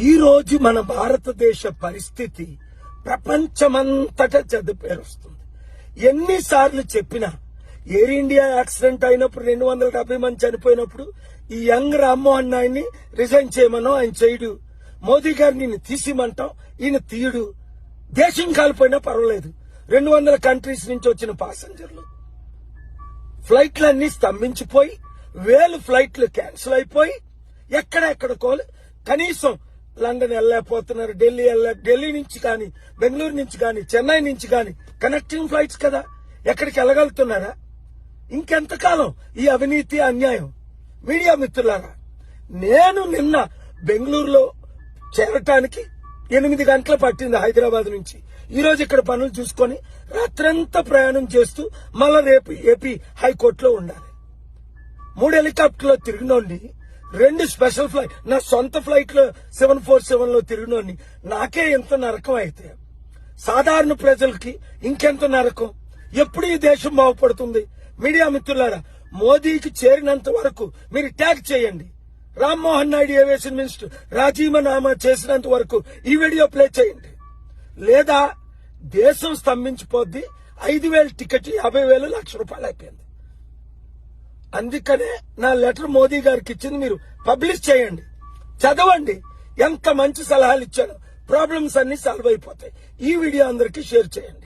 ఈ రోజు మన భారతదేశ పరిస్థితి ప్రపంచమంతటా చెడ్డ పేరు వస్తుంది. ఎన్నిసార్లు చెప్పినా ఎయిర్ ఇండియా యాక్సిడెంట్ అయినప్పుడు 270 మంది చనిపోయినప్పుడు ఈ యంగ్ రామ్మోహన్ నాయుడిని రిజైన్ చేయమనో ఆయన చేయడు. మోదీ గారిని తీసిమంటాం, ఈయన తీయడు. దేశం కాలిపోయినా పర్వాలేదు. 200 కంట్రీస్ నుంచి వచ్చిన ప్యాసింజర్లు ఫ్లైట్లన్నీ స్తంభించిపోయి 1000 ఫ్లైట్లు క్యాన్సిల్ అయిపోయి ఎక్కడెక్కడికో కనీసం లండన్ వెళ్ళలేకపోతున్నారు, ఢిల్లీ నుంచి కానీ, బెంగళూరు నుంచి కానీ, చెన్నై నుంచి కానీ కనెక్టింగ్ ఫ్లైట్స్ కదా, ఎక్కడికి వెళ్ళగలుగుతున్నారా? ఇంకెంతకాలం ఈ అవినీతి అన్యాయం? మీడియా మిత్రులారా, నేను నిన్న బెంగళూరులో చేరటానికి 8 గంటలు పట్టింది హైదరాబాద్ నుంచి. ఈ రోజు ఇక్కడ పనులు చూసుకొని రాత్రంతా ప్రయాణం చేస్తూ మళ్ళా రేపు ఏపీ హైకోర్టులో ఉండాలి. 3 హెలికాప్టర్లో తిరిగినోండి, 2 స్పెషల్ ఫ్లైట్, నా సొంత ఫ్లైట్ లో 747 లో తిరిగినోండి. నాకే ఎంత నరకం అయితే సాధారణ ప్రజలకి ఇంకెంత నరకం? ఎప్పుడు ఈ దేశం బాగుపడుతుంది? మీడియా మిత్రులారా, మోదీకి చేరినంత వరకు మీరు ట్యాగ్ చేయండి. రామ్మోహన్ నాయుడు ఏవియేషన్ మినిస్టర్ రాజీనామా చేసినంత వరకు ఈ వీడియో ప్లే చేయండి. లేదా దేశం స్తంభించిపోద్ది. 5,000 టికెట్ 50,000 ₹1,00,000 అయిపోయింది. అందుకనే నా లెటర్ మోదీ గారికి ఇచ్చింది మీరు పబ్లిష్ చేయండి, చదవండి. ఎంత మంచి సలహాలు ఇచ్చాను. ప్రాబ్లమ్స్ అన్ని సాల్వ్ అయిపోతాయి. ఈ వీడియో అందరికీ షేర్ చేయండి.